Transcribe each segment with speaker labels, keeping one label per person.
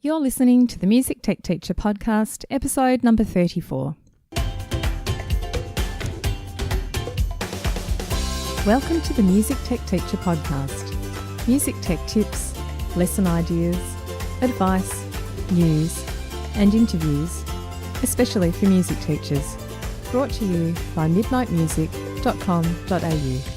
Speaker 1: You're listening to the Music Tech Teacher podcast, episode number 34. Welcome to the Music Tech Teacher podcast. Music tech tips, lesson ideas, advice, news, and interviews, especially for music teachers. Brought to you by midnightmusic.com.au.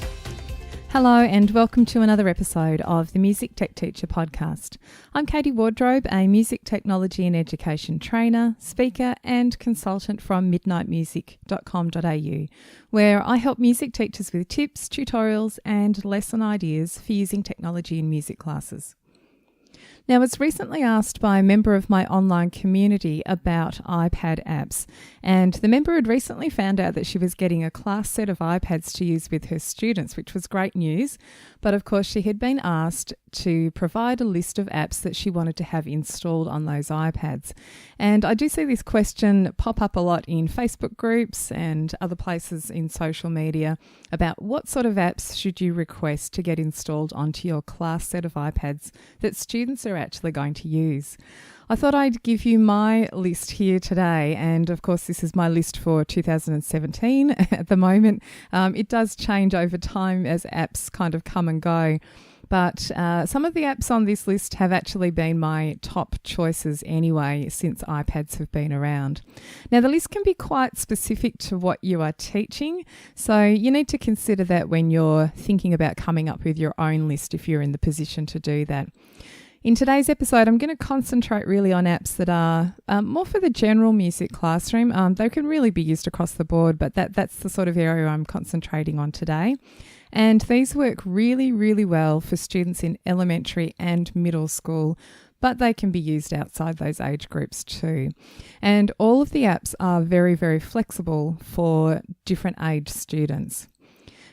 Speaker 1: Hello and welcome to another episode of the Music Tech Teacher podcast. I'm Katie Wardrobe, a music technology and education trainer, speaker and consultant from midnightmusic.com.au, where I help music teachers with tips, tutorials and lesson ideas for using technology in music classes. Now, I was recently asked by a member of my online community about iPad apps, and the member had recently found out that she was getting a class set of iPads to use with her students, which was great news. But of course, she had been asked to provide a list of apps that she wanted to have installed on those iPads. And I do see this question pop up a lot in Facebook groups and other places in social media about what sort of apps should you request to get installed onto your class set of iPads that students are actually going to use. I thought I'd give you my list here today, and of course this is my list for 2017 at the moment. It does change over time as apps kind of come and go, but some of the apps on this list have actually been my top choices anyway since iPads have been around. Now, the list can be quite specific to what you are teaching, so you need to consider that when you're thinking about coming up with your own list if you're in the position to do that. In today's episode, I'm going to concentrate really on apps that are more for the general music classroom. They can really be used across the board, but that's the sort of area I'm concentrating on today. And these work really, really well for students in elementary and middle school, but they can be used outside those age groups too. And all of the apps are very, very flexible for different age students.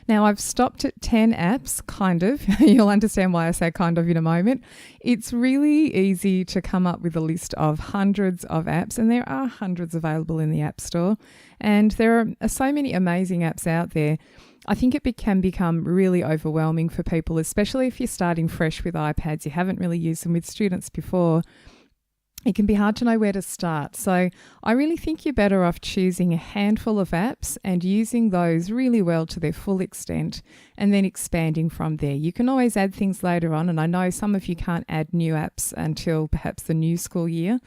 Speaker 1: Now, I've stopped at 10 apps, kind of. You'll understand why I say kind of in a moment. It's really easy to come up with a list of hundreds of apps, and there are hundreds available in the App Store. And there are so many amazing apps out there. I think it can become really overwhelming for people, especially if you're starting fresh with iPads. You haven't really used them with students before. It can be hard to know where to start. So I really think you're better off choosing a handful of apps and using those really well to their full extent and then expanding from there. You can always add things later on, and I know some of you can't add new apps until perhaps the new school year,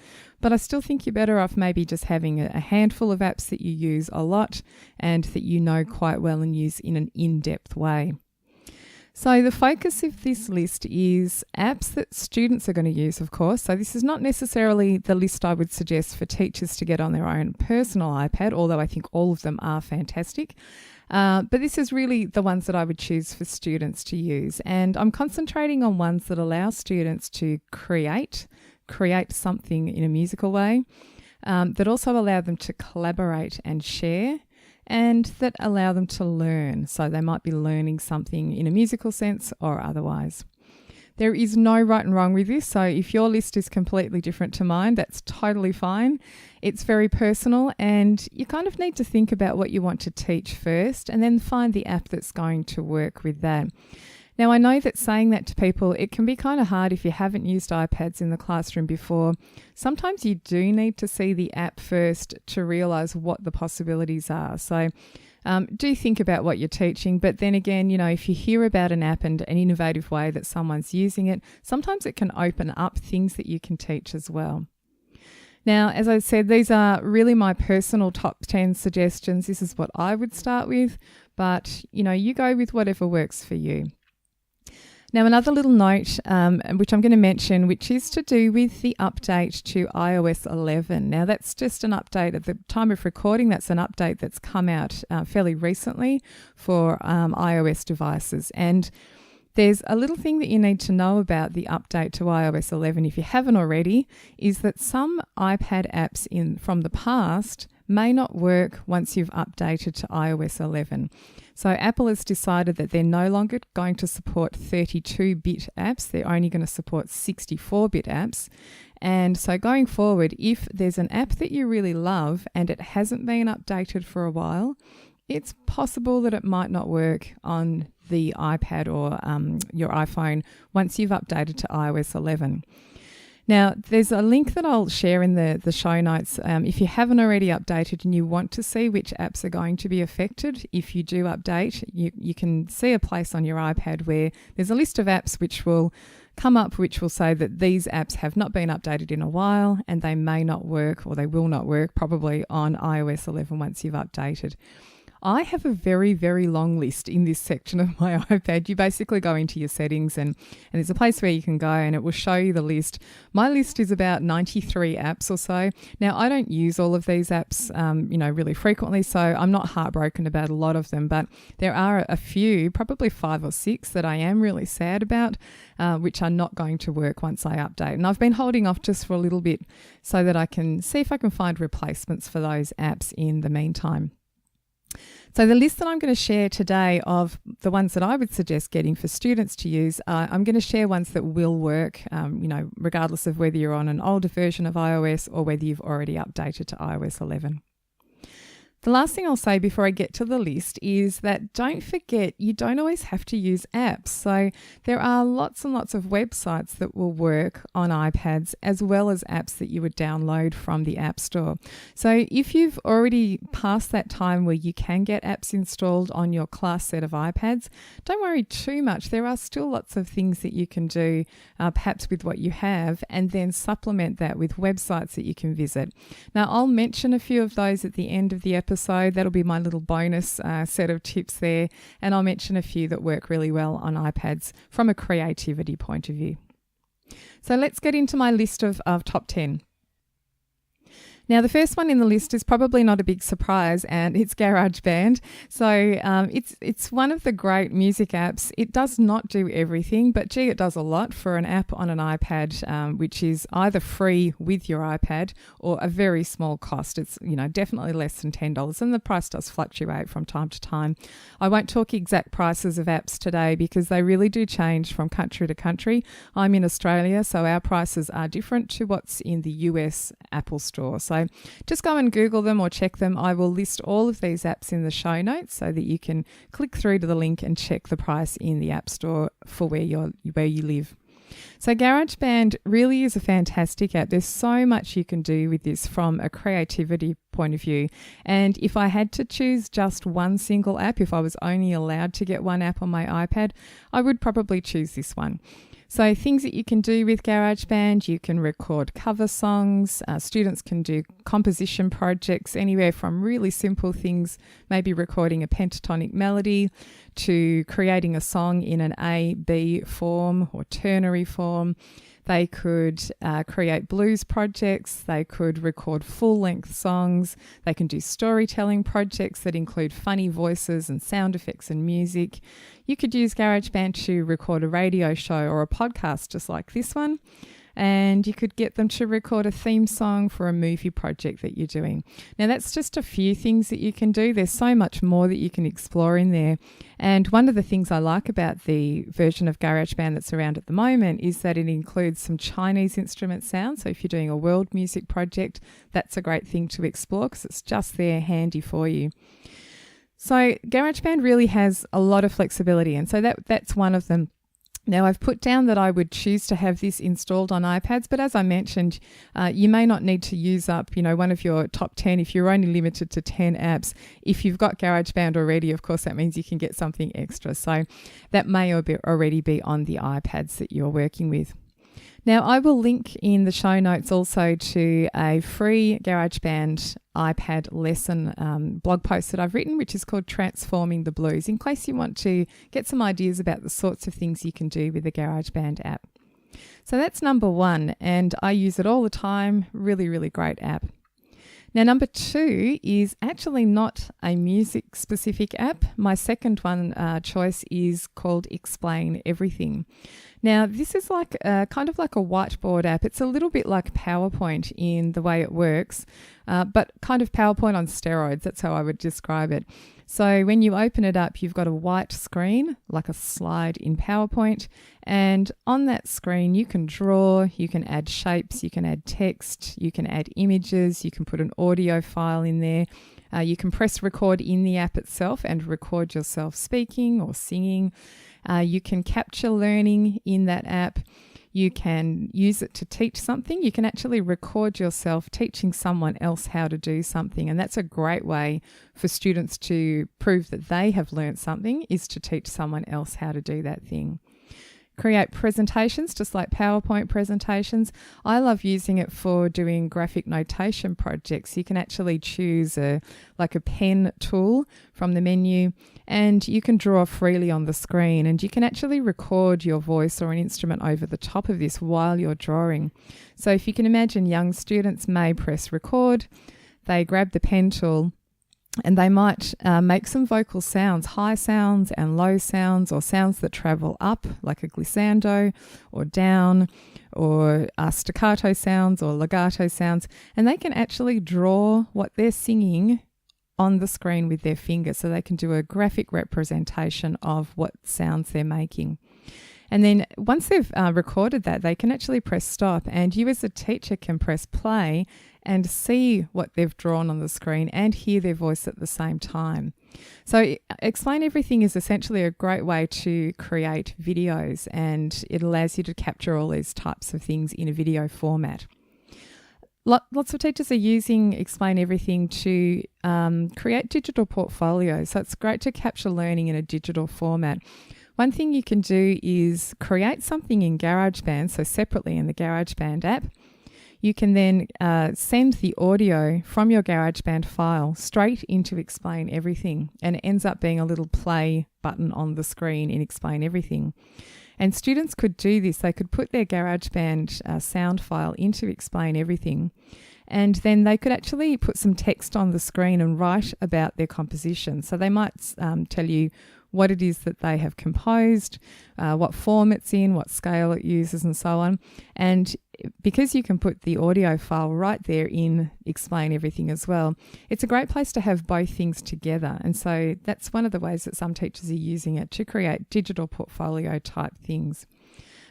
Speaker 1: but I still think you're better off maybe just having a handful of apps that you use a lot and that you know quite well and use in an in-depth way. So the focus of this list is apps that students are going to use, of course. So this is not necessarily the list I would suggest for teachers to get on their own personal iPad, although I think all of them are fantastic. But this is really the ones that I would choose for students to use. And I'm concentrating on ones that allow students to create something in a musical way, that also allow them to collaborate and share, and that allow them to learn. So they might be learning something in a musical sense or otherwise. There is no right and wrong with this, so if your list is completely different to mine, that's totally fine. It's very personal, and you kind of need to think about what you want to teach first and then find the app that's going to work with that. Now, I know that saying that to people, it can be kind of hard if you haven't used iPads in the classroom before. Sometimes you do need to see the app first to realise what the possibilities are. So do think about what you're teaching. But then again, if you hear about an app and an innovative way that someone's using it, sometimes it can open up things that you can teach as well. Now, as I said, these are really my personal top 10 suggestions. This is what I would start with, but you go with whatever works for you. Now, another little note, which I'm going to mention, which is to do with the update to iOS 11. Now, that's just an update at the time of recording. That's an update that's come out fairly recently for iOS devices. And there's a little thing that you need to know about the update to iOS 11, if you haven't already, is that some iPad apps from the past may not work once you've updated to iOS 11. So Apple has decided that they're no longer going to support 32-bit apps. They're only going to support 64-bit apps. And so going forward, if there's an app that you really love and it hasn't been updated for a while, it's possible that it might not work on the iPad or your iPhone once you've updated to iOS 11. Now, there's a link that I'll share in the show notes. If you haven't already updated and you want to see which apps are going to be affected, if you do update, you can see a place on your iPad where there's a list of apps which will come up, which will say that these apps have not been updated in a while and they may not work, or they will not work probably on iOS 11 once you've updated. I have a very, very long list in this section of my iPad. You basically go into your settings and there's a place where you can go and it will show you the list. My list is about 93 apps or so. Now, I don't use all of these apps, really frequently, so I'm not heartbroken about a lot of them, but there are a few, probably 5 or 6 that I am really sad about, which are not going to work once I update. And I've been holding off just for a little bit so that I can see if I can find replacements for those apps in the meantime. So the list that I'm going to share today of the ones that I would suggest getting for students to use, I'm going to share ones that will work, regardless of whether you're on an older version of iOS or whether you've already updated to iOS 11. The last thing I'll say before I get to the list is that don't forget you don't always have to use apps. So there are lots and lots of websites that will work on iPads as well as apps that you would download from the App Store. So if you've already passed that time where you can get apps installed on your class set of iPads, don't worry too much. There are still lots of things that you can do, perhaps with what you have, and then supplement that with websites that you can visit. Now, I'll mention a few of those at the end of the episode. That'll be my little bonus set of tips there. And I'll mention a few that work really well on iPads from a creativity point of view. So let's get into my list of top 10. Now, the first one in the list is probably not a big surprise, and it's GarageBand. So it's one of the great music apps. It does not do everything, but it does a lot for an app on an iPad, which is either free with your iPad or a very small cost. It's definitely less than $10, and the price does fluctuate from time to time. I won't talk exact prices of apps today because they really do change from country to country. I'm in Australia, so our prices are different to what's in the US Apple Store. So just go and Google them or check them. I will list all of these apps in the show notes so that you can click through to the link and check the price in the App Store for where you live. So GarageBand really is a fantastic app. There's so much you can do with this from a creativity point of view. And if I had to choose just one single app, if I was only allowed to get one app on my iPad, I would probably choose this one. So things that you can do with GarageBand, you can record cover songs. Students can do composition projects, anywhere from really simple things, maybe recording a pentatonic melody, to creating a song in an A-B form or ternary form. They could create blues projects. They could record full-length songs. They can do storytelling projects that include funny voices and sound effects and music. You could use GarageBand to record a radio show or a podcast just like this one. And you could get them to record a theme song for a movie project that you're doing. Now, that's just a few things that you can do. There's so much more that you can explore in there. And one of the things I like about the version of GarageBand that's around at the moment is that it includes some Chinese instrument sounds. So if you're doing a world music project, that's a great thing to explore because it's just there handy for you. So GarageBand really has a lot of flexibility, and so that's one of them. Now, I've put down that I would choose to have this installed on iPads, but as I mentioned, you may not need to use up, one of your top 10 if you're only limited to 10 apps. If you've got GarageBand already, of course, that means you can get something extra. So that may already be on the iPads that you're working with. Now, I will link in the show notes also to a free GarageBand iPad lesson blog post that I've written, which is called Transforming the Blues, in case you want to get some ideas about the sorts of things you can do with the GarageBand app. So that's number one, and I use it all the time. Really, really great app. Now, number 2 is actually not a music-specific app. My second one choice is called Explain Everything. Now, this is like kind of like a whiteboard app. It's a little bit like PowerPoint in the way it works, but kind of PowerPoint on steroids. That's how I would describe it. So when you open it up, you've got a white screen, like a slide in PowerPoint. And on that screen, you can draw, you can add shapes, you can add text, you can add images, you can put an audio file in there. You can press record in the app itself and record yourself speaking or singing. You can capture learning in that app. You can use it to teach something. You can actually record yourself teaching someone else how to do something. And that's a great way for students to prove that they have learnt something, is to teach someone else how to do that thing. Create presentations, just like PowerPoint presentations. I love using it for doing graphic notation projects. You can actually choose a pen tool from the menu, and you can draw freely on the screen, and you can actually record your voice or an instrument over the top of this while you're drawing. So if you can imagine, young students may press record, they grab the pen tool, and they might make some vocal sounds, high sounds and low sounds, or sounds that travel up, like a glissando, or down, or staccato sounds or legato sounds. And they can actually draw what they're singing on the screen with their finger, so they can do a graphic representation of what sounds they're making. And then once they've recorded that, they can actually press stop, and you as a teacher can press play and see what they've drawn on the screen and hear their voice at the same time. So Explain Everything is essentially a great way to create videos, and it allows you to capture all these types of things in a video format. Lots of teachers are using Explain Everything to create digital portfolios. So it's great to capture learning in a digital format. One thing you can do is create something in GarageBand, so separately in the GarageBand app. You can then send the audio from your GarageBand file straight into Explain Everything, and it ends up being a little play button on the screen in Explain Everything. And students could do this. They could put their GarageBand sound file into Explain Everything, and then they could actually put some text on the screen and write about their composition. So they might tell you what it is that they have composed, what form it's in, what scale it uses, and so on. And because you can put the audio file right there in Explain Everything as well, it's a great place to have both things together. And so that's one of the ways that some teachers are using it to create digital portfolio type things.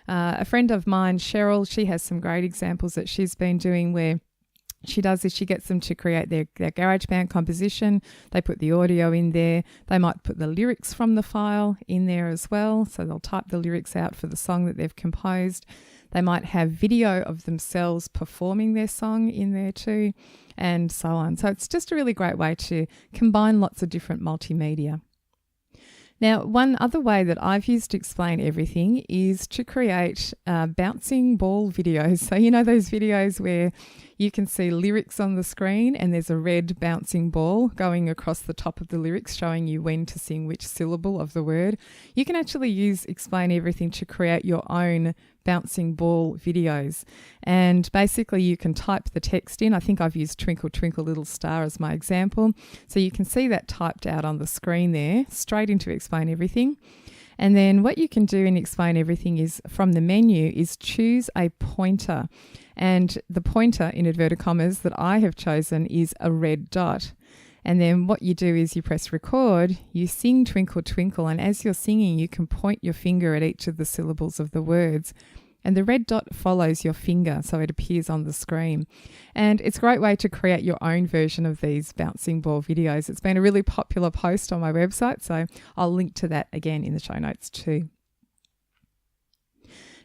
Speaker 1: A friend of mine, Cheryl, she has some great examples that she's been doing where she does is she gets them to create their GarageBand composition. They put the audio in there. They might put the lyrics from the file in there as well. So they'll type the lyrics out for the song that they've composed. They might have video of themselves performing their song in there too, and so on. So it's just a really great way to combine lots of different multimedia. Now, one other way that I've used to Explain Everything is to create bouncing ball videos. So you know those videos where you can see lyrics on the screen and there's a red bouncing ball going across the top of the lyrics showing you when to sing which syllable of the word. You can actually use Explain Everything to create your own bouncing ball videos, and basically you can type the text in. I think I've used Twinkle Twinkle Little Star as my example, so you can see that typed out on the screen there straight into Explain Everything. And then what you can do in Explain Everything is, from the menu, is choose a pointer, and the pointer in inverted commas that I have chosen is a red dot. And then what you do is you press record, you sing Twinkle Twinkle, and as you're singing, you can point your finger at each of the syllables of the words. And the red dot follows your finger, so it appears on the screen. And it's a great way to create your own version of these bouncing ball videos. It's been a really popular post on my website, so I'll link to that again in the show notes too.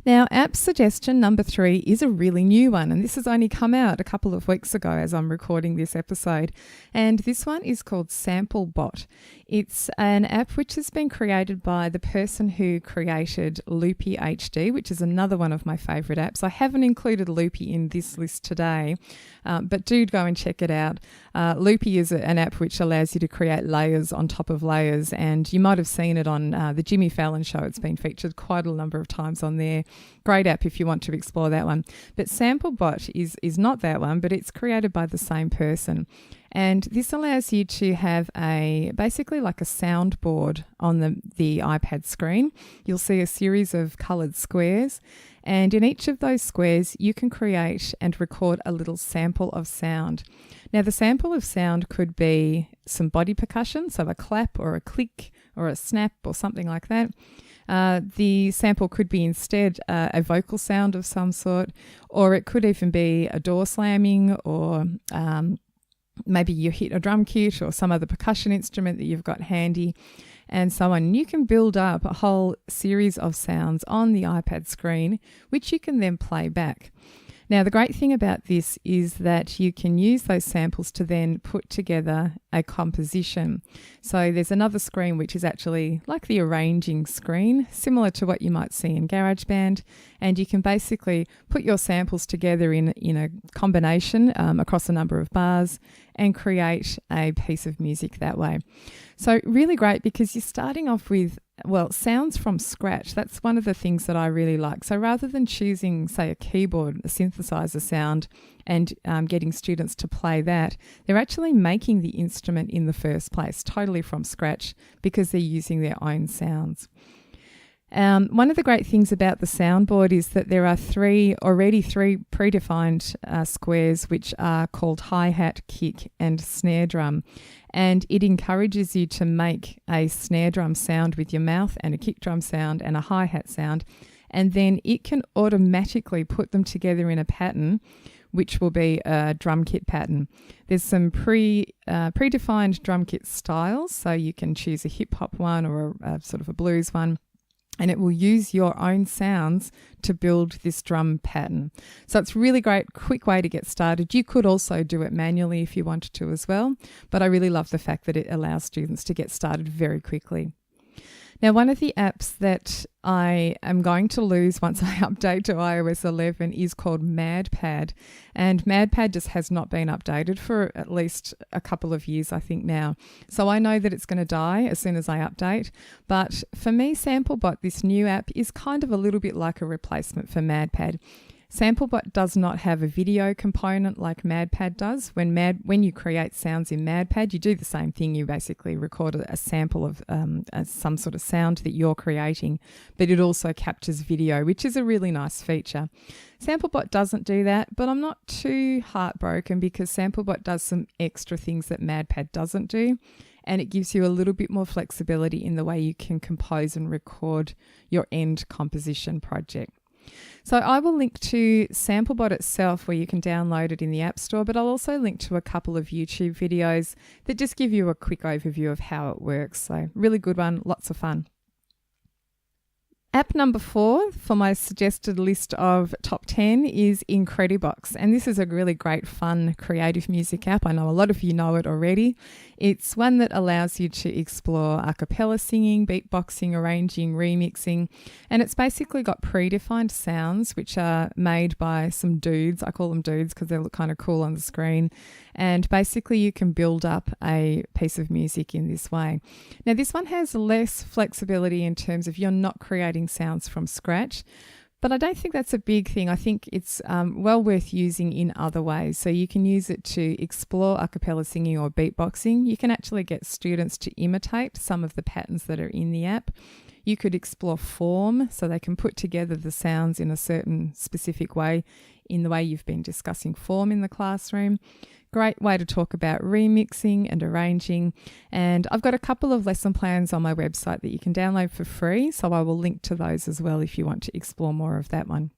Speaker 1: Now, app suggestion number 3 is a really new one, and this has only come out a couple of weeks ago as I'm recording this episode. And this one is called SampleBot. It's an app which has been created by the person who created Loopy HD, which is another one of my favourite apps. I haven't included Loopy in this list today, but do go and check it out. Loopy is an app which allows you to create layers on top of layers, and you might have seen it on the Jimmy Fallon show. It's been featured quite a number of times on there. Great app if you want to explore that one. But SampleBot is not that one, but it's created by the same person. And this allows you to have basically like a soundboard on the iPad screen. You'll see a series of coloured squares, and in each of those squares you can create and record a little sample of sound. Now, the sample of sound could be some body percussion, so a clap or a click or a snap or something like that. The sample could be instead a vocal sound of some sort, or it could even be a door slamming, or maybe you hit a drum kit or some other percussion instrument that you've got handy. and so on. You can build up a whole series of sounds on the iPad screen, which you can then play back. Now, the great thing about this is that you can use those samples to then put together a composition. So there's another screen which is actually like the arranging screen, similar to what you might see in GarageBand, and you can basically put your samples together in a combination across a number of bars and create a piece of music that way. So really great because you're starting off with sounds from scratch. That's one of the things that I really like. So rather than choosing, say, a keyboard, a synthesizer sound, and getting students to play that, they're actually making the instrument in the first place, totally from scratch, because they're using their own sounds. One of the great things about the soundboard is that there are three predefined squares which are called hi-hat, kick and snare drum, and it encourages you to make a snare drum sound with your mouth and a kick drum sound and a hi-hat sound, and then it can automatically put them together in a pattern which will be a drum kit pattern. There's some predefined drum kit styles, so you can choose a hip-hop one or a sort of a blues one, and it will use your own sounds to build this drum pattern. So it's really great, quick way to get started. You could also do it manually if you wanted to as well, but I really love the fact that it allows students to get started very quickly. Now, one of the apps that I am going to lose once I update to iOS 11 is called MadPad. And MadPad just has not been updated for at least a couple of years, I think now. So I know that it's going to die as soon as I update. But for me, SampleBot, this new app, is kind of a little bit like a replacement for MadPad. SampleBot does not have a video component like MadPad does. When you create sounds in MadPad, you do the same thing. You basically record a sample of some sort of sound that you're creating, but it also captures video, which is a really nice feature. SampleBot doesn't do that, but I'm not too heartbroken because SampleBot does some extra things that MadPad doesn't do, and it gives you a little bit more flexibility in the way you can compose and record your end composition project. So I will link to SampleBot itself where you can download it in the App Store, but I'll also link to a couple of YouTube videos that just give you a quick overview of how it works. So really good one, lots of fun. App number 4 for my suggested list of top 10 is Incredibox, and this is a really great, fun, creative music app. I know a lot of you know it already. It's one that allows you to explore a cappella singing, beatboxing, arranging, remixing, and it's basically got predefined sounds which are made by some dudes. I call them dudes because they look kind of cool on the screen, and basically you can build up a piece of music in this way. Now, this one has less flexibility in terms of you're not creating sounds from scratch, but I don't think that's a big thing. I think it's well worth using in other ways. So you can use it to explore a cappella singing or beatboxing. You can actually get students to imitate some of the patterns that are in the app. You could explore form, so they can put together the sounds in a certain specific way, in the way you've been discussing form in the classroom. Great way to talk about remixing and arranging. And I've got a couple of lesson plans on my website that you can download for free, so I will link to those as well if you want to explore more of that one.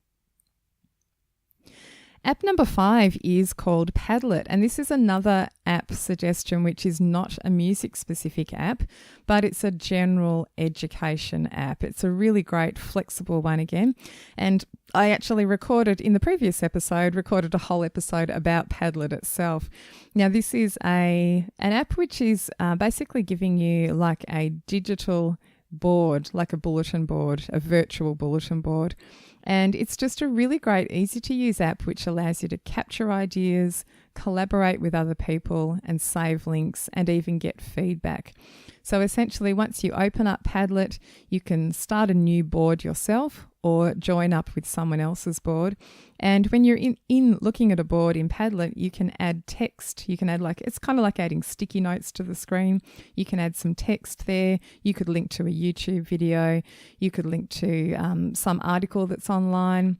Speaker 1: App number 5 is called Padlet, and this is another app suggestion which is not a music-specific app, but it's a general education app. It's a really great, flexible one again, and I actually recorded a whole episode about Padlet itself. Now, this is an app which is basically giving you like a digital board, like a bulletin board, a virtual bulletin board. And it's just a really great, easy to use app which allows you to capture ideas, collaborate with other people and save links and even get feedback. So essentially, once you open up Padlet, you can start a new board yourself or join up with someone else's board. And when you're in looking at a board in Padlet, you can add text. You can add it's kind of like adding sticky notes to the screen. You can add some text there. You could link to a YouTube video. You could link to some article that's online.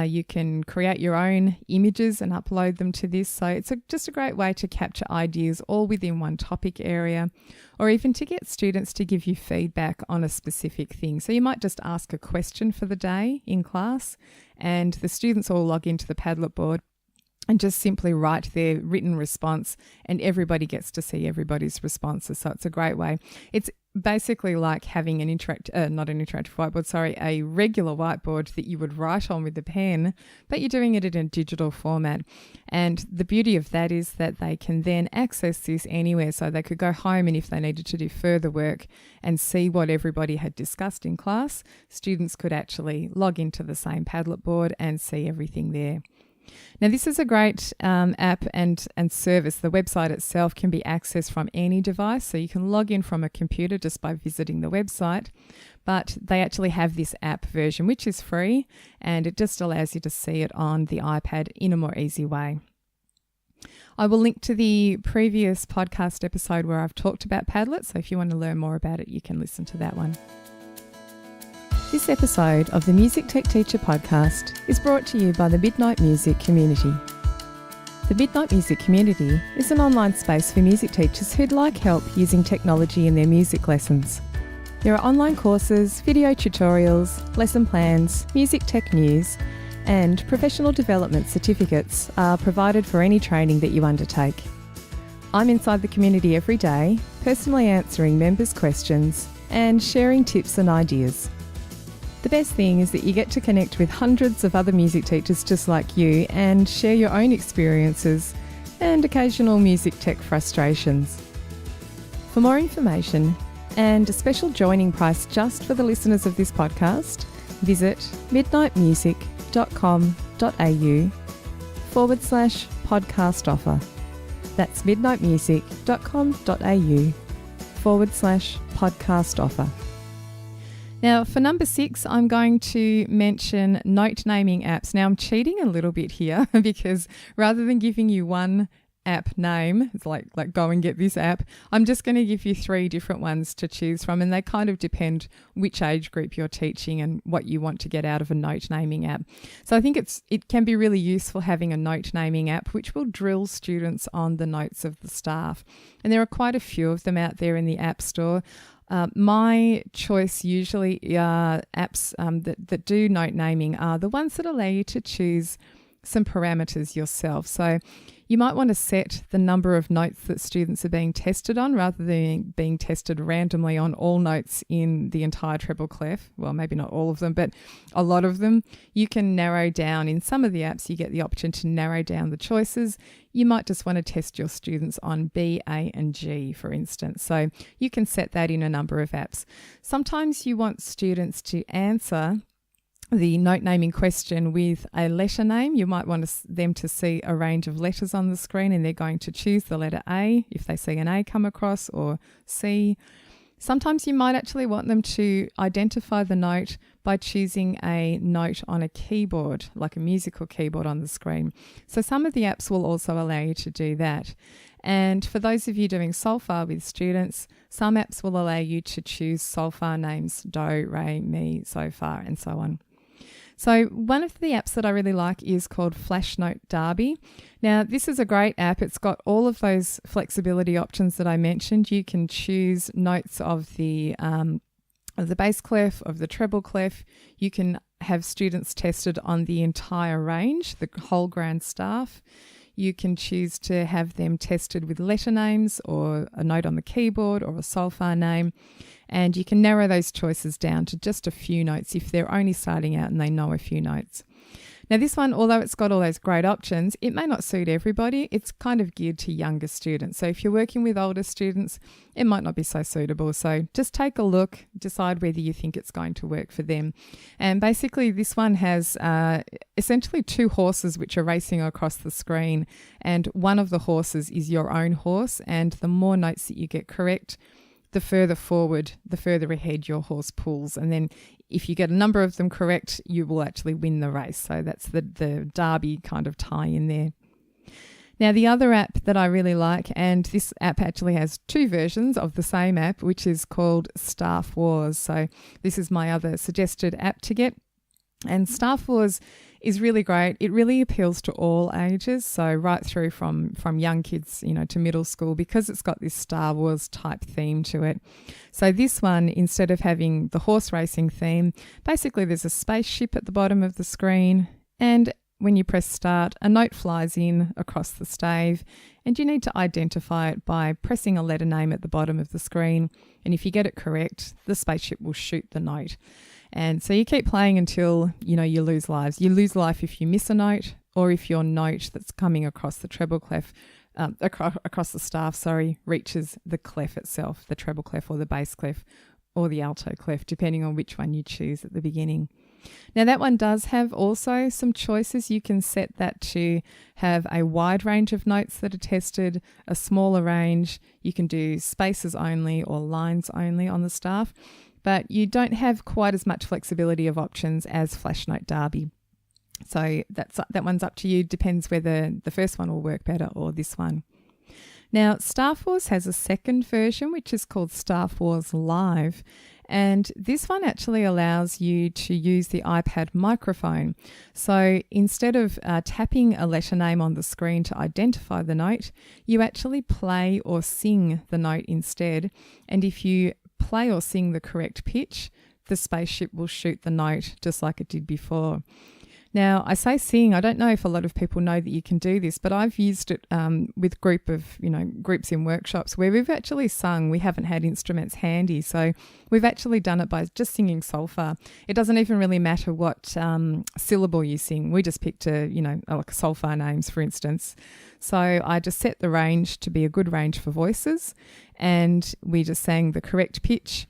Speaker 1: You can create your own images and upload them to this. So it's just a great way to capture ideas all within one topic area, or even to get students to give you feedback on a specific thing. So you might just ask a question for the day in class, and the students all log into the Padlet board and just simply write their written response, and everybody gets to see everybody's responses. So it's a great way. It's basically like having a regular whiteboard that you would write on with a pen, but you're doing it in a digital format. And the beauty of that is that they can then access this anywhere. So they could go home, and if they needed to do further work and see what everybody had discussed in class, students could actually log into the same Padlet board and see everything there. Now, this is a great app and service. The website itself can be accessed from any device, so you can log in from a computer just by visiting the website. But they actually have this app version, which is free, and it just allows you to see it on the iPad in a more easy way. I will link to the previous podcast episode where I've talked about Padlet, so if you want to learn more about it, you can listen to that one. This episode of the Music Tech Teacher podcast is brought to you by the Midnight Music Community. The Midnight Music Community is an online space for music teachers who'd like help using technology in their music lessons. There are online courses, video tutorials, lesson plans, music tech news, and professional development certificates are provided for any training that you undertake. I'm inside the community every day, personally answering members' questions and sharing tips and ideas. The best thing is that you get to connect with hundreds of other music teachers just like you and share your own experiences and occasional music tech frustrations. For more information and a special joining price just for the listeners of this podcast, visit midnightmusic.com.au/podcast offer. That's midnightmusic.com.au/podcast offer. Now, for number 6, I'm going to mention note naming apps. Now, I'm cheating a little bit here because rather than giving you one app name, it's like go and get this app, I'm just going to give you 3 different ones to choose from, and they kind of depend which age group you're teaching and what you want to get out of a note naming app. So I think it can be really useful having a note naming app which will drill students on the notes of the staff. And there are quite a few of them out there in the App Store. My choice usually apps that do note naming are the ones that allow you to choose some parameters yourself. So you might want to set the number of notes that students are being tested on rather than being tested randomly on all notes in the entire treble clef. Well, maybe not all of them, but a lot of them. You can narrow down. In some of the apps, you get the option to narrow down the choices. You might just want to test your students on B, A, and G, for instance. So you can set that in a number of apps. Sometimes you want students to answer the note naming question with a letter name. You might want them to see a range of letters on the screen, and they're going to choose the letter A if they see an A come across, or C. Sometimes you might actually want them to identify the note by choosing a note on a keyboard, like a musical keyboard on the screen. So some of the apps will also allow you to do that. And for those of you doing solfa with students, some apps will allow you to choose solfa names, do, re, mi, so far, and so on. So one of the apps that I really like is called Flashnote Derby. Now, this is a great app. It's got all of those flexibility options that I mentioned. You can choose notes of the bass clef, of the treble clef. You can have students tested on the entire range, the whole grand staff. You can choose to have them tested with letter names or a note on the keyboard or a solfa name. And you can narrow those choices down to just a few notes if they're only starting out and they know a few notes. Now, this one, although it's got all those great options, it may not suit everybody. It's kind of geared to younger students. So if you're working with older students, it might not be so suitable. So just take a look, decide whether you think it's going to work for them. And basically, this one has essentially 2 horses which are racing across the screen. And one of the horses is your own horse. And the more notes that you get correct, the further forward, the further ahead your horse pulls. And then if you get a number of them correct, you will actually win the race. So that's the derby kind of tie in there. Now, the other app that I really like, and this app actually has 2 versions of the same app, which is called Staff Wars. So this is my other suggested app to get. And Staff Wars is really great. It really appeals to all ages, so right through from young kids, to middle school, because it's got this Star Wars type theme to it. So this one, instead of having the horse racing theme, basically there's a spaceship at the bottom of the screen, and when you press start, a note flies in across the stave, and you need to identify it by pressing a letter name at the bottom of the screen. And if you get it correct, the spaceship will shoot the note. And so you keep playing until, you lose lives. You lose life if you miss a note, or if your note that's coming across the treble clef, across the staff, reaches the clef itself, the treble clef or the bass clef or the alto clef, depending on which one you choose at the beginning. Now that one does have also some choices. You can set that to have a wide range of notes that are tested, a smaller range. You can do spaces only or lines only on the staff, but you don't have quite as much flexibility of options as Flash Note Derby. So that one's up to you. Depends whether the first one will work better or this one. Now, Staff Wars has a second version, which is called Staff Wars Live. And this one actually allows you to use the iPad microphone. So instead of tapping a letter name on the screen to identify the note, you actually play or sing the note instead. And if you play or sing the correct pitch, the spaceship will shoot the note just like it did before. Now, I say sing. I don't know if a lot of people know that you can do this, but I've used it with groups in workshops where we've actually sung. We haven't had instruments handy, so we've actually done it by just singing solfa. It doesn't even really matter what syllable you sing. We just picked like solfa names, for instance. So I just set the range to be a good range for voices, and we just sang the correct pitch.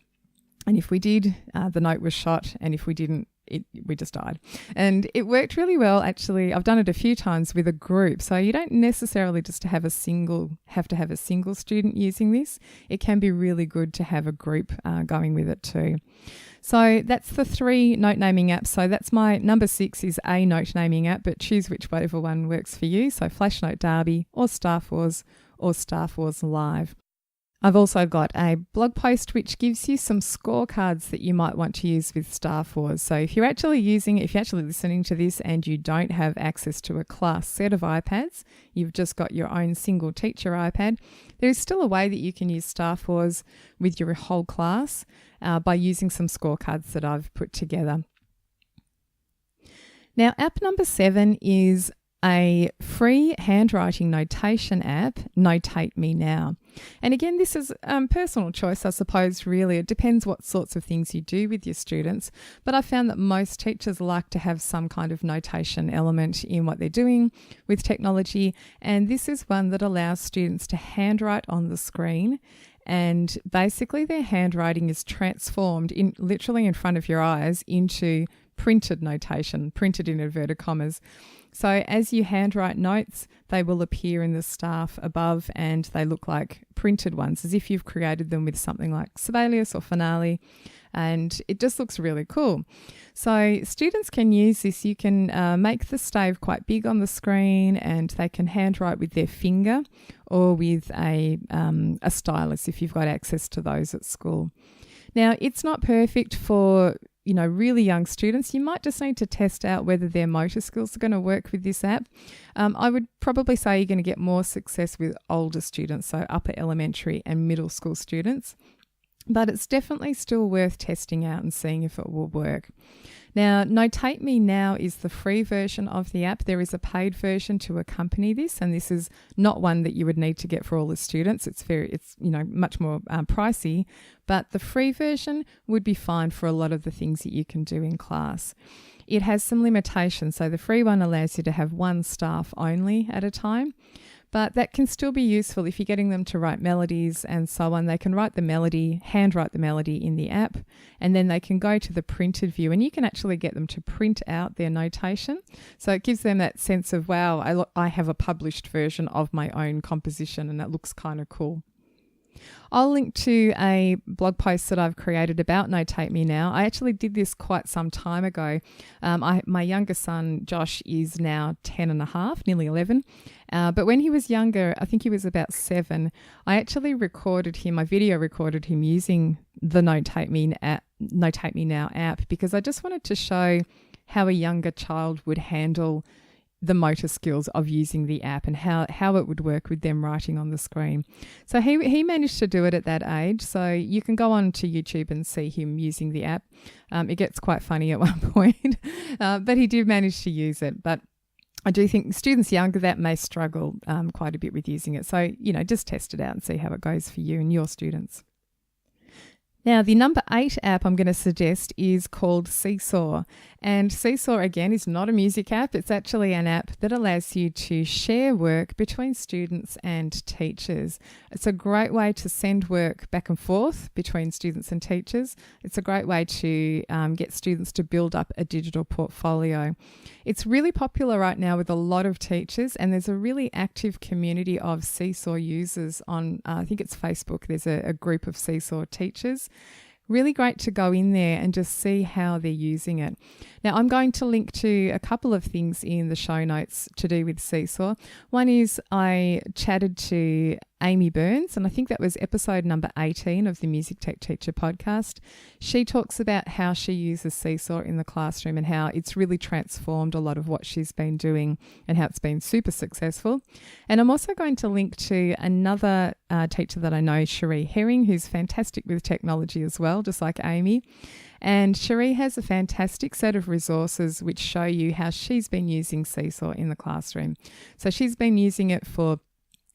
Speaker 1: And if we did, the note was shot, and if we didn't, we just died. And it worked really well, actually. I've done it a few times with a group. So you don't necessarily just have to have a single student using this. It can be really good to have a group going with it too. So that's the 3 note naming apps. So that's my number 6 is a note naming app, but choose whichever one works for you. So Flash Note Derby or Staff Wars Live. I've also got a blog post which gives you some scorecards that you might want to use with Staff Wars. So if you're actually listening to this and you don't have access to a class set of iPads, you've just got your own single teacher iPad, there's still a way that you can use Staff Wars with your whole class by using some scorecards that I've put together. Now, app number 7 is a free handwriting notation app, Notate Me Now. And again, this is personal choice, I suppose, really. It depends what sorts of things you do with your students. But I found that most teachers like to have some kind of notation element in what they're doing with technology. And this is one that allows students to handwrite on the screen. And basically their handwriting is transformed literally in front of your eyes into printed notation, printed in inverted commas. So as you handwrite notes, they will appear in the staff above and they look like printed ones, as if you've created them with something like Sibelius or Finale, and it just looks really cool. So students can use this. You can make the stave quite big on the screen, and they can handwrite with their finger or with a stylus if you've got access to those at school. Now, it's not perfect for really young students. You might just need to test out whether their motor skills are going to work with this app. I would probably say you're going to get more success with older students, so upper elementary and middle school students. But it's definitely still worth testing out and seeing if it will work. Now, Notate Me Now is the free version of the app. There is a paid version to accompany this, and this is not one that you would need to get for all the students. It's much more pricey, but the free version would be fine for a lot of the things that you can do in class. It has some limitations. So the free one allows you to have one staff only at a time. But that can still be useful if you're getting them to write melodies and so on. They can handwrite the melody in the app, and then they can go to the printed view, and you can actually get them to print out their notation. So it gives them that sense of, wow, I have a published version of my own composition, and that looks kind of cool. I'll link to a blog post that I've created about Notate Me Now. I actually did this quite some time ago. My younger son, Josh, is now 10 and a half, nearly 11. But when he was younger, I think he was about 7, I actually video recorded him using the Notate Me Now app, because I just wanted to show how a younger child would handle the motor skills of using the app and how it would work with them writing on the screen. So he managed to do it at that age. So you can go on to YouTube and see him using the app. It gets quite funny at one point, but he did manage to use it. But I do think students younger that may struggle quite a bit with using it. So, just test it out and see how it goes for you and your students. Now, the number 8 app I'm going to suggest is called Seesaw. And Seesaw, again, is not a music app. It's actually an app that allows you to share work between students and teachers. It's a great way to send work back and forth between students and teachers. It's a great way to get students to build up a digital portfolio. It's really popular right now with a lot of teachers, and there's a really active community of Seesaw users on, I think it's Facebook. There's a group of Seesaw teachers. Really great to go in there and just see how they're using it. Now, I'm going to link to a couple of things in the show notes to do with Seesaw. One is I chatted to Amy Burns, and I think that was episode number 18 of the Music Tech Teacher podcast. She talks about how she uses Seesaw in the classroom and how it's really transformed a lot of what she's been doing and how it's been super successful. And I'm also going to link to another teacher that I know, Cherie Herring, who's fantastic with technology as well, just like Amy. And Cherie has a fantastic set of resources which show you how she's been using Seesaw in the classroom. So she's been using it for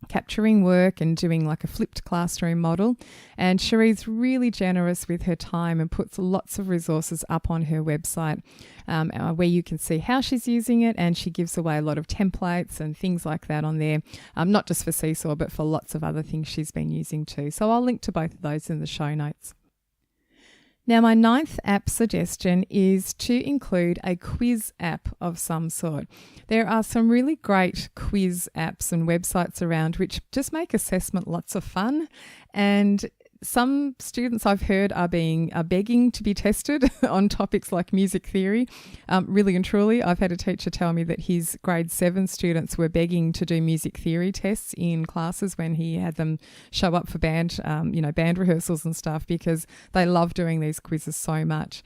Speaker 1: capturing work and doing like a flipped classroom model. And Cherie's really generous with her time and puts lots of resources up on her website where you can see how she's using it, and she gives away a lot of templates and things like that on there, not just for Seesaw but for lots of other things she's been using too. So I'll link to both of those in the show notes. Now, my 9th app suggestion is to include a quiz app of some sort. There are some really great quiz apps and websites around which just make assessment lots of fun, and some students I've heard are begging to be tested on topics like music theory. Really and truly, I've had a teacher tell me that his grade 7 students were begging to do music theory tests in classes when he had them show up for band rehearsals and stuff, because they love doing these quizzes so much.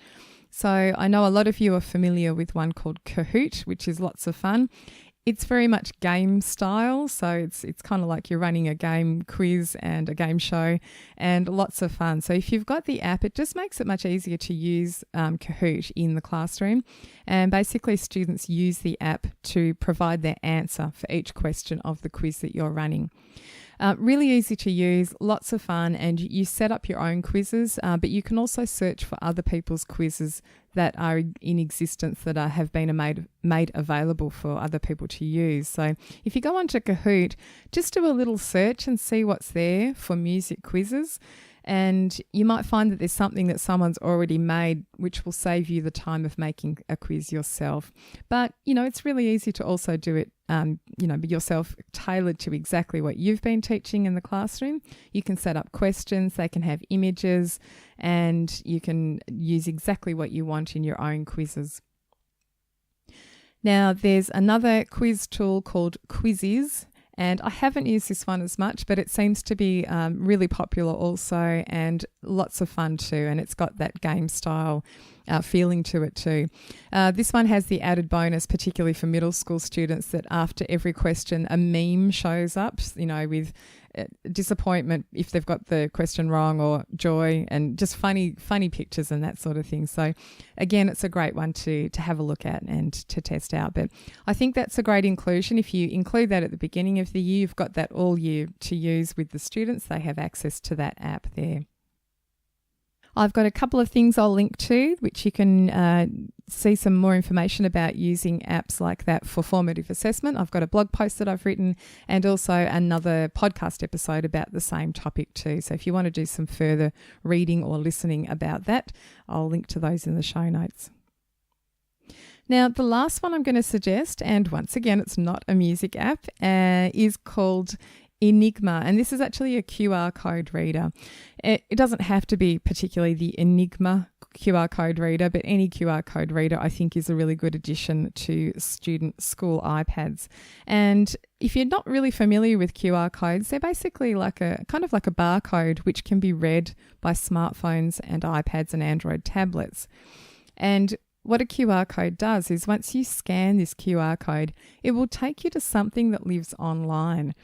Speaker 1: So I know a lot of you are familiar with one called Kahoot, which is lots of fun. It's very much game style, so it's kind of like you're running a game quiz and a game show, and lots of fun. So if you've got the app, it just makes it much easier to use Kahoot in the classroom. And basically students use the app to provide their answer for each question of the quiz that you're running. Really easy to use, lots of fun, and you set up your own quizzes, but you can also search for other people's quizzes that are in existence that have been made available for other people to use. So if you go onto Kahoot, just do a little search and see what's there for music quizzes. And you might find that there's something that someone's already made which will save you the time of making a quiz yourself. But, it's really easy to also do it, yourself, tailored to exactly what you've been teaching in the classroom. You can set up questions, they can have images, and you can use exactly what you want in your own quizzes. Now, there's another quiz tool called Quizzes. And I haven't used this one as much, but it seems to be really popular also, and lots of fun too. And it's got that game style feeling to it too. This one has the added bonus, particularly for middle school students, that after every question a meme shows up, with disappointment if they've got the question wrong, or joy, and just funny pictures and that sort of thing. So again, it's a great one to have a look at and to test out. But I think that's a great inclusion. If you include that at the beginning of the year, you've got that all year to use with the students. They have access to that app there. I've got a couple of things I'll link to, which you can see some more information about using apps like that for formative assessment. I've got a blog post that I've written, and also another podcast episode about the same topic too. So if you want to do some further reading or listening about that, I'll link to those in the show notes. Now, the last one I'm going to suggest, and once again, it's not a music app, is called Enigma, and this is actually a QR code reader. It doesn't have to be particularly the Enigma QR code reader, but any QR code reader I think is a really good addition to student school iPads. And if you're not really familiar with QR codes, they're basically like a barcode which can be read by smartphones and iPads and Android tablets. And what a QR code does is once you scan this QR code, it will take you to something that lives online.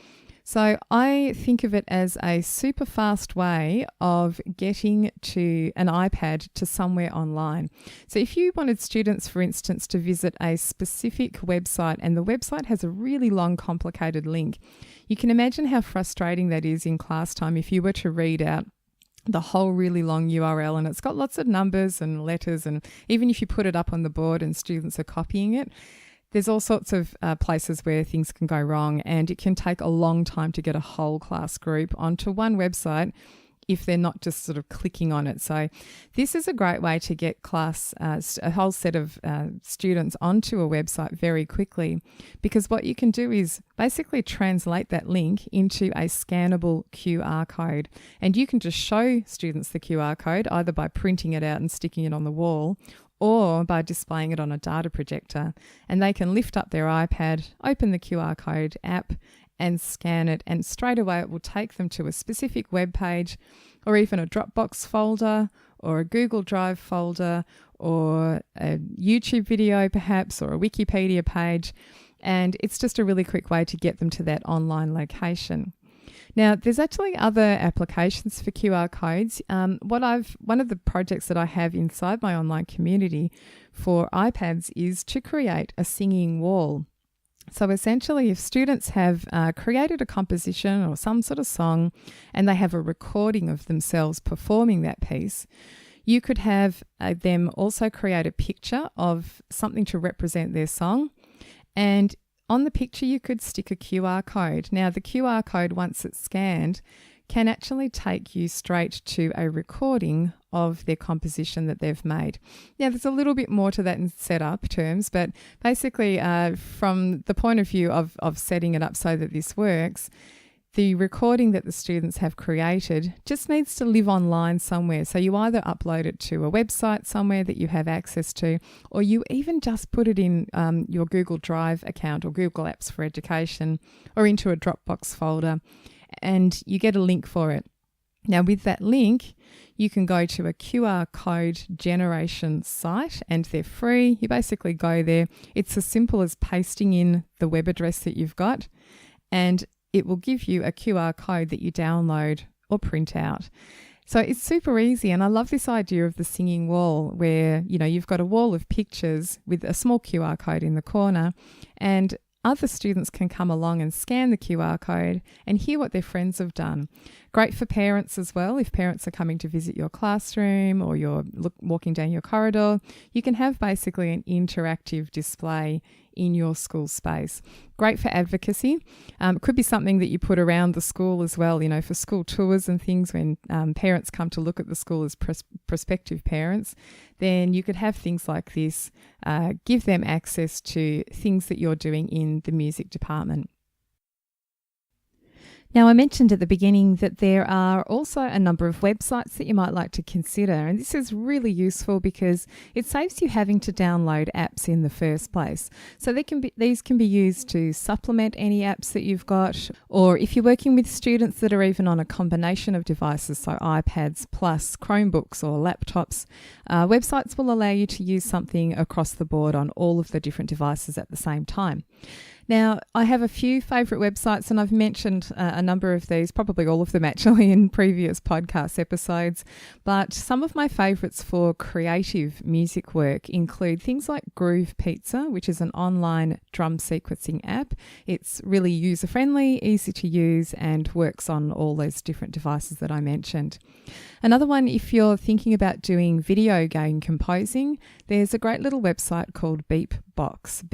Speaker 1: So I think of it as a super fast way of getting to an iPad to somewhere online. So if you wanted students, for instance, to visit a specific website and the website has a really long, complicated link, you can imagine how frustrating that is in class time if you were to read out the whole really long URL and it's got lots of numbers and letters, and even if you put it up on the board and students are copying it, there's all sorts of places where things can go wrong, and it can take a long time to get a whole class group onto one website if they're not just sort of clicking on it. So this is a great way to get class, a whole set of students onto a website very quickly, because what you can do is basically translate that link into a scannable QR code. And you can just show students the QR code either by printing it out and sticking it on the wall, or by displaying it on a data projector. And they can lift up their iPad, open the QR code app and scan it, and straight away it will take them to a specific web page, or even a Dropbox folder or a Google Drive folder or a YouTube video perhaps, or a Wikipedia page. And it's just a really quick way to get them to that online location. Now, there's actually other applications for QR codes. One of the projects that I have inside my online community for iPads is to create a singing wall. So essentially, if students have created a composition or some sort of song and they have a recording of themselves performing that piece, you could have them also create a picture of something to represent their song, and on the picture, you could stick a QR code. Now, the QR code, once it's scanned, can actually take you straight to a recording of their composition that they've made. Now, there's a little bit more to that in setup terms, but basically from the point of view of setting it up so that this works, the recording that the students have created just needs to live online somewhere. So you either upload it to a website somewhere that you have access to, or you even just put it in your Google Drive account or Google Apps for Education, or into a Dropbox folder, and you get a link for it. Now, with that link, you can go to a QR code generation site, and they're free. You basically go there. It's as simple as pasting in the web address that you've got, and it will give you a QR code that you download or print out. So it's super easy, and I love this idea of the singing wall where, you know, you've got a wall of pictures with a small QR code in the corner, and other students can come along and scan the QR code and hear what their friends have done. Great for parents as well. If parents are coming to visit your classroom or you're walking down your corridor, you can have basically an interactive display in your school space. Great for advocacy. It could be something that you put around the school as well, you know, for school tours and things when parents come to look at the school as prospective parents. Then you could have things like this, give them access to things that you're doing in the music department. Now, I mentioned at the beginning that there are also a number of websites that you might like to consider, and this is really useful because it saves you having to download apps in the first place. So these can be used to supplement any apps that you've got, or if you're working with students that are even on a combination of devices, so iPads plus Chromebooks or laptops, websites will allow you to use something across the board on all of the different devices at the same time. Now, I have a few favourite websites, and I've mentioned a number of these, probably all of them actually, in previous podcast episodes. But some of my favourites for creative music work include things like Groove Pizza, which is an online drum sequencing app. It's really user-friendly, easy to use, and works on all those different devices that I mentioned. Another one, if you're thinking about doing video game composing, there's a great little website called Beepbox,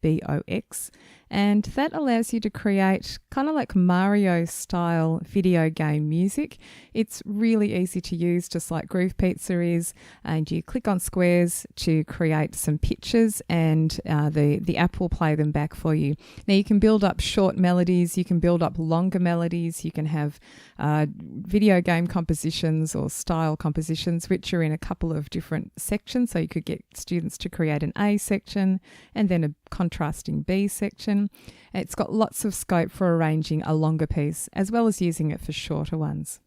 Speaker 1: BEEPBOX, and that allows you to create kind of like Mario style video game music. It's really easy to use, just like Groove Pizza is, and you click on squares to create some pictures, and the app will play them back for you. Now, you can build up short melodies, you can build up longer melodies, you can have video game compositions or style compositions, which are in a couple of different sections. So you could get students to create an A section and then a contrasting B section. It's got lots of scope for arranging a longer piece as well as using it for shorter ones.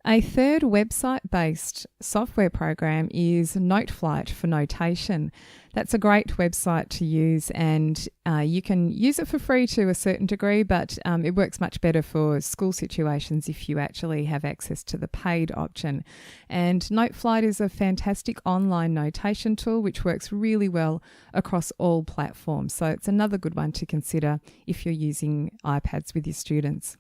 Speaker 1: A third website-based software program is Noteflight for notation. That's a great website to use, and you can use it for free to a certain degree, but it works much better for school situations if you actually have access to the paid option. And Noteflight is a fantastic online notation tool which works really well across all platforms. So it's another good one to consider if you're using iPads with your students.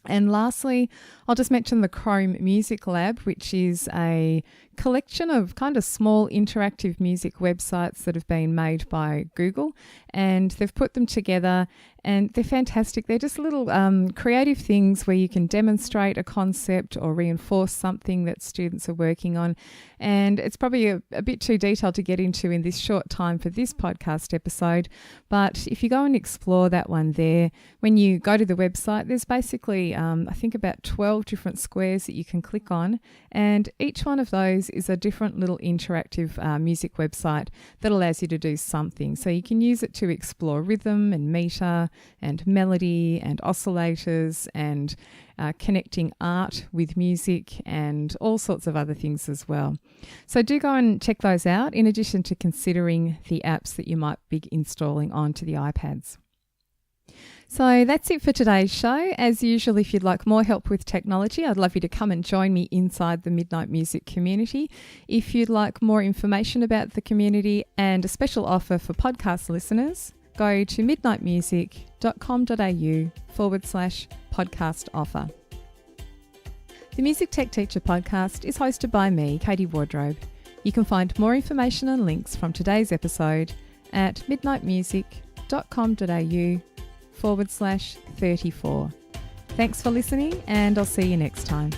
Speaker 1: And lastly, I'll just mention the Chrome Music Lab, which is a collection of kind of small interactive music websites that have been made by Google, and they've put them together and they're fantastic. They're just little creative things where you can demonstrate a concept or reinforce something that students are working on. And it's probably a bit too detailed to get into in this short time for this podcast episode, but if you go and explore that one there, when you go to the website, there's basically I think about 12 different squares that you can click on, and each one of those is a different little interactive music website that allows you to do something. So you can use it to explore rhythm and meter and melody and oscillators and connecting art with music and all sorts of other things as well. So do go and check those out, in addition to considering the apps that you might be installing onto the iPads. So that's it for today's show. As usual, if you'd like more help with technology, I'd love you to come and join me inside the Midnight Music community. If you'd like more information about the community and a special offer for podcast listeners, go to midnightmusic.com.au/podcast offer. The Music Tech Teacher podcast is hosted by me, Katie Wardrobe. You can find more information and links from today's episode at midnightmusic.com.au/34. Thanks for listening, and I'll see you next time.